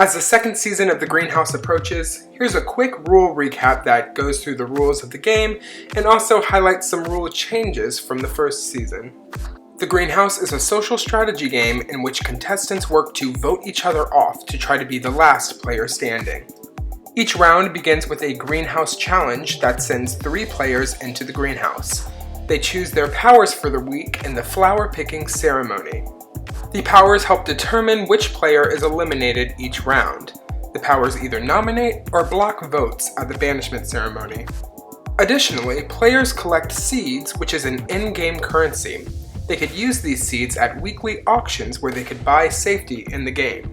As the second season of the Greenhouse approaches, here's a quick rule recap that goes through the rules of the game and also highlights some rule changes from the first season. The Greenhouse is a social strategy game in which contestants work to vote each other off to try to be the last player standing. Each round begins with a Greenhouse challenge that sends 3 players into the Greenhouse. They choose their powers for the week in the flower picking ceremony. The powers help determine which player is eliminated each round. The powers either nominate or block votes at the banishment ceremony. Additionally, players collect seeds, which is an in-game currency. They could use these seeds at weekly auctions where they could buy safety in the game.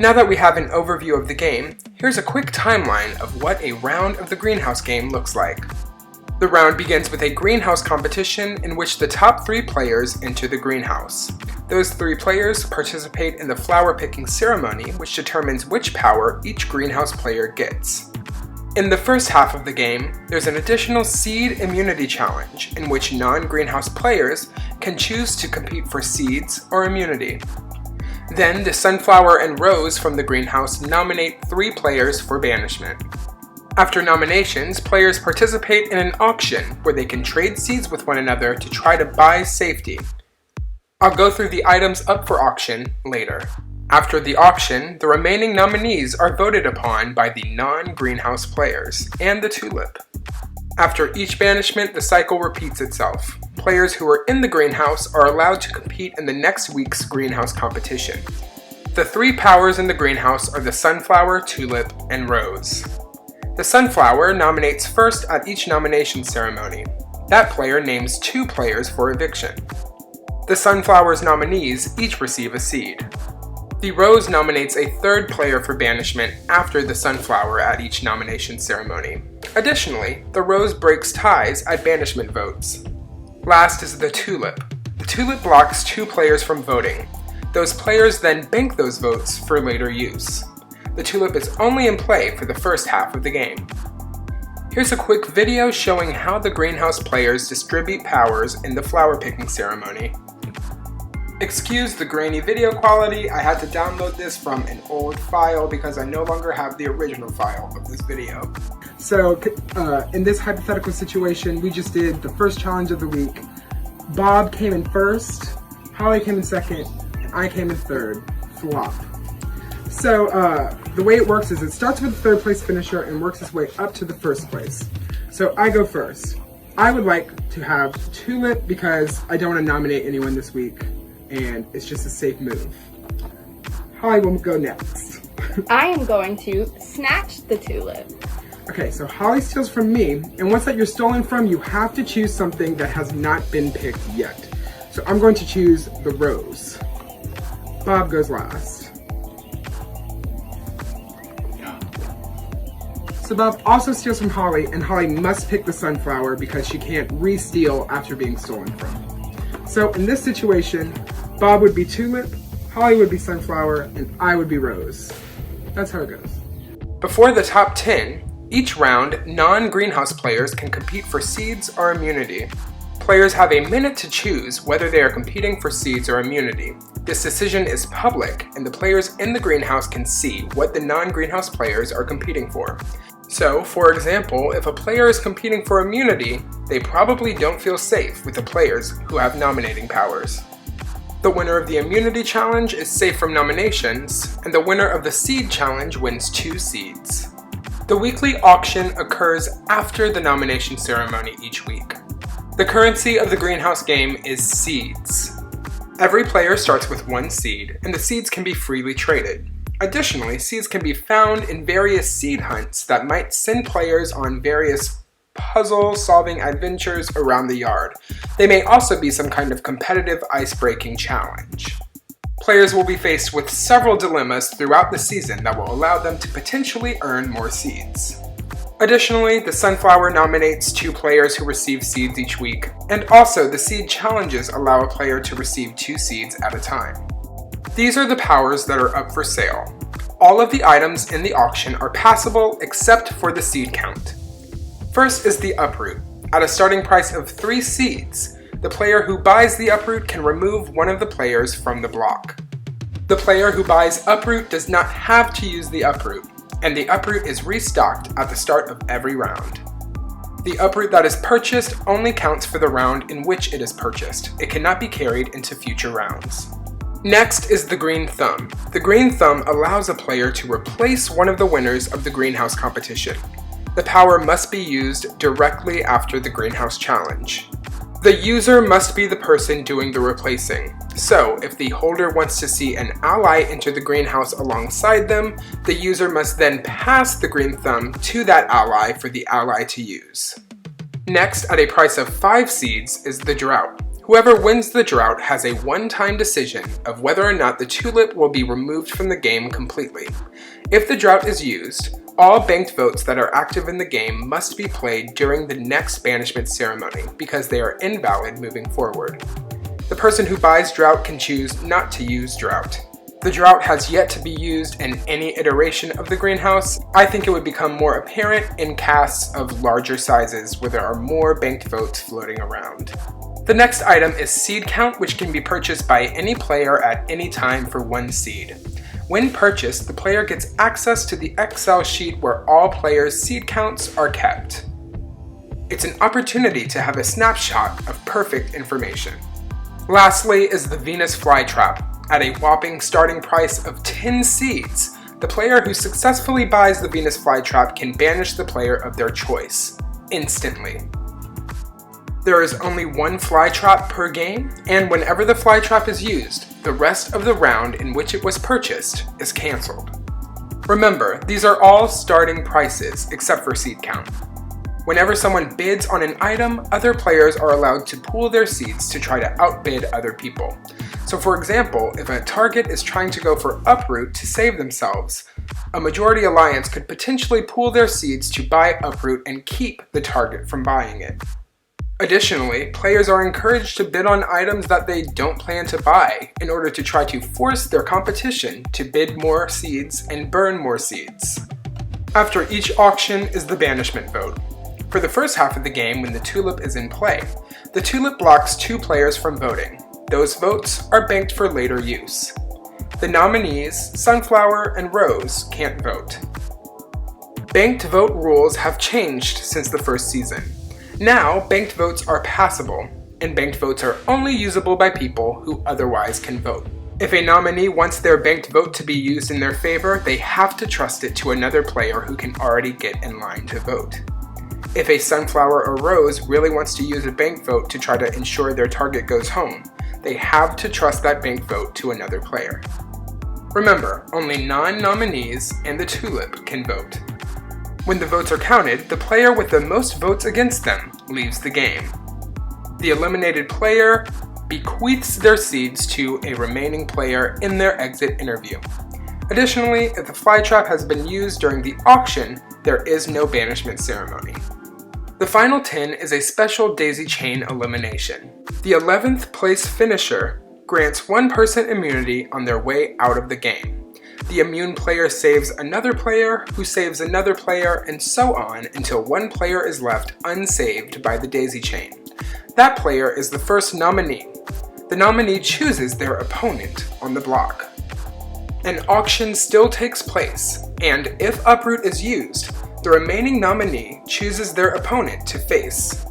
Now that we have an overview of the game, here's a quick timeline of what a round of the Greenhouse game looks like. The round begins with a Greenhouse competition in which the top 3 players enter the Greenhouse. Those 3 players participate in the flower picking ceremony, which determines which power each Greenhouse player gets. In the first half of the game, there's an additional seed immunity challenge in which non-Greenhouse players can choose to compete for seeds or immunity. Then the Sunflower and Rose from the Greenhouse nominate 3 players for banishment. After nominations, players participate in an auction where they can trade seeds with one another to try to buy safety. I'll go through the items up for auction later. After the auction, the remaining nominees are voted upon by the non-Greenhouse players and the Tulip. After each banishment, the cycle repeats itself. Players who are in the Greenhouse are allowed to compete in the next week's Greenhouse competition. The 3 powers in the Greenhouse are the Sunflower, Tulip, and Rose. The Sunflower nominates first at each nomination ceremony. That player names 2 players for eviction. The Sunflower's nominees each receive a seed. The Rose nominates a 3rd player for banishment after the Sunflower at each nomination ceremony. Additionally, the Rose breaks ties at banishment votes. Last is the Tulip. The Tulip blocks 2 players from voting. Those players then bank those votes for later use. The Tulip is only in play for the first half of the game. Here's a quick video showing how the Greenhouse players distribute powers in the flower picking ceremony. Excuse the grainy video quality, I had to download this from an old file because I no longer have the original file of this video. So in this hypothetical situation, we just did the first challenge of the week. Bob came in first, Holly came in second, and I came in third. Flop. So the way it works is it starts with the 3rd place finisher and works its way up to the 1st place. So I go first. I would like to have Tulip because I don't want to nominate anyone this week and it's just a safe move. Holly will go next. I am going to snatch the Tulip. Okay, so Holly steals from me, and once that you're stolen from, you have to choose something that has not been picked yet. So I'm going to choose the Rose. Bob goes last. So Bob also steals from Holly, and Holly must pick the Sunflower because she can't re-steal after being stolen from. So in this situation, Bob would be Tulip, Holly would be Sunflower, and I would be Rose. That's how it goes. Before the top 10, each round, non-Greenhouse players can compete for seeds or immunity. Players have a minute to choose whether they are competing for seeds or immunity. This decision is public, and the players in the Greenhouse can see what the non-Greenhouse players are competing for. So, for example, if a player is competing for immunity, they probably don't feel safe with the players who have nominating powers. The winner of the immunity challenge is safe from nominations, and the winner of the seed challenge wins 2 seeds. The weekly auction occurs after the nomination ceremony each week. The currency of the Greenhouse game is seeds. Every player starts with 1 seed, and the seeds can be freely traded. Additionally, seeds can be found in various seed hunts that might send players on various puzzle-solving adventures around the yard. They may also be some kind of competitive ice-breaking challenge. Players will be faced with several dilemmas throughout the season that will allow them to potentially earn more seeds. Additionally, the Sunflower nominates 2 players who receive seeds each week, and also the seed challenges allow a player to receive 2 seeds at a time. These are the powers that are up for sale. All of the items in the auction are passable except for the seed count. First is the uproot. At a starting price of 3 seeds, the player who buys the uproot can remove one of the players from the block. The player who buys uproot does not have to use the uproot, and the uproot is restocked at the start of every round. The uproot that is purchased only counts for the round in which it is purchased. It cannot be carried into future rounds. Next is the green thumb. The green thumb allows a player to replace one of the winners of the greenhouse competition. The power must be used directly after the greenhouse challenge. The user must be the person doing the replacing. So, if the holder wants to see an ally enter the greenhouse alongside them, the user must then pass the green thumb to that ally for the ally to use. Next, at a price of 5 seeds, is the drought. Whoever wins the drought has a one-time decision of whether or not the tulip will be removed from the game completely. If the drought is used, all banked votes that are active in the game must be played during the next banishment ceremony because they are invalid moving forward. The person who buys drought can choose not to use drought. The drought has yet to be used in any iteration of the greenhouse. I think it would become more apparent in casts of larger sizes where there are more banked votes floating around. The next item is seed count, which can be purchased by any player at any time for 1 seed. When purchased, the player gets access to the Excel sheet where all players' seed counts are kept. It's an opportunity to have a snapshot of perfect information. Lastly is the Venus flytrap. At a whopping starting price of 10 seeds, the player who successfully buys the Venus flytrap can banish the player of their choice, instantly. There is only 1 flytrap per game, and whenever the flytrap is used, the rest of the round in which it was purchased is cancelled. Remember, these are all starting prices except for seed count. Whenever someone bids on an item, other players are allowed to pool their seeds to try to outbid other people. So for example, if a target is trying to go for uproot to save themselves, a majority alliance could potentially pool their seeds to buy uproot and keep the target from buying it. Additionally, players are encouraged to bid on items that they don't plan to buy in order to try to force their competition to bid more seeds and burn more seeds. After each auction is the banishment vote. For the first half of the game, when the tulip is in play, the tulip blocks 2 players from voting. Those votes are banked for later use. The nominees, Sunflower and Rose, can't vote. Banked vote rules have changed since the first season. Now, banked votes are passable, and banked votes are only usable by people who otherwise can vote. If a nominee wants their banked vote to be used in their favor, they have to trust it to another player who can already get in line to vote. If a Sunflower or Rose really wants to use a banked vote to try to ensure their target goes home, they have to trust that banked vote to another player. Remember, only non-nominees and the tulip can vote. When the votes are counted, the player with the most votes against them leaves the game. The eliminated player bequeaths their seeds to a remaining player in their exit interview. Additionally, if the flytrap has been used during the auction, there is no banishment ceremony. The final 10 is a special daisy chain elimination. The 11th place finisher grants 1 person immunity on their way out of the game. The immune player saves another player, who saves another player, and so on until 1 player is left unsaved by the daisy chain. That player is the first nominee. The nominee chooses their opponent on the block. An auction still takes place, and if uproot is used, the remaining nominee chooses their opponent to face.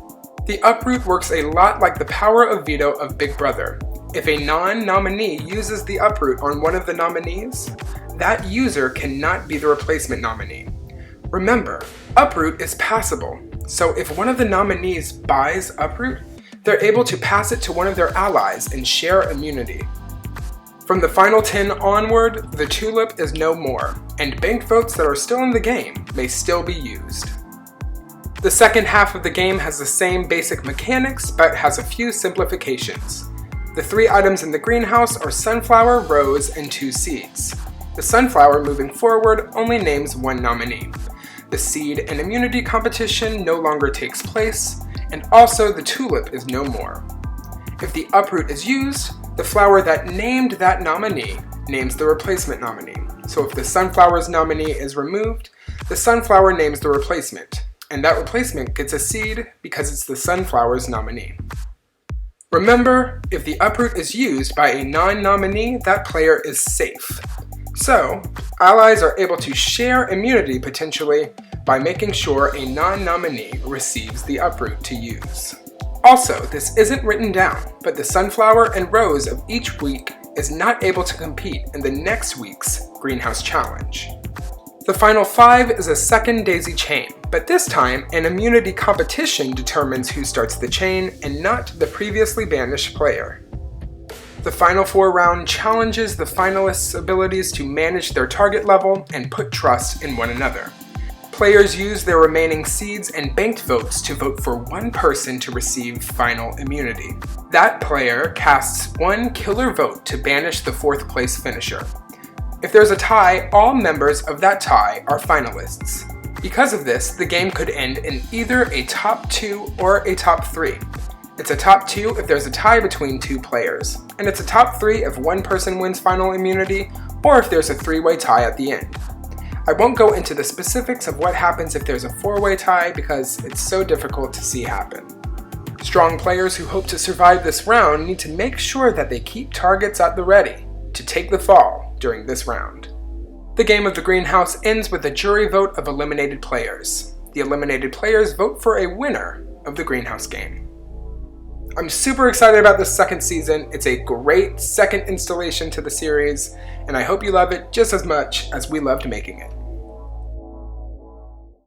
The uproot works a lot like the power of veto of Big Brother. If a non-nominee uses the uproot on one of the nominees, that user cannot be the replacement nominee. Remember, uproot is passable, so if one of the nominees buys uproot, they're able to pass it to one of their allies and share immunity. From the final 10 onward, the tulip is no more, and banked votes that are still in the game may still be used. The second half of the game has the same basic mechanics, but has a few simplifications. The 3 items in the greenhouse are Sunflower, Rose, and 2 seeds. The Sunflower moving forward only names 1 nominee. The seed and immunity competition no longer takes place, and also the tulip is no more. If the uproot is used, the flower that named that nominee names the replacement nominee. So if the Sunflower's nominee is removed, the Sunflower names the replacement, and that replacement gets a seed because it's the Sunflower's nominee. Remember, if the uproot is used by a non-nominee, that player is safe. So, allies are able to share immunity potentially by making sure a non-nominee receives the uproot to use. Also, this isn't written down, but the Sunflower and Rose of each week is not able to compete in the next week's Greenhouse Challenge. The final 5 is a second daisy chain, but this time an immunity competition determines who starts the chain and not the previously banished player. The final 4 round challenges the finalists' abilities to manage their target level and put trust in one another. Players use their remaining seeds and banked votes to vote for one person to receive final immunity. That player casts one killer vote to banish the 4th place finisher. If there's a tie, all members of that tie are finalists. Because of this, the game could end in either a top 2 or a top 3. It's a top 2 if there's a tie between 2 players, and it's a top 3 if one person wins final immunity, or if there's a 3-way tie at the end. I won't go into the specifics of what happens if there's a 4-way tie because it's so difficult to see happen. Strong players who hope to survive this round need to make sure that they keep targets at the ready to take the fall during this round. The game of the Greenhouse ends with a jury vote of eliminated players. The eliminated players vote for a winner of the Greenhouse game. I'm super excited about this second season. It's a great second installation to the series, and I hope you love it just as much as we loved making it.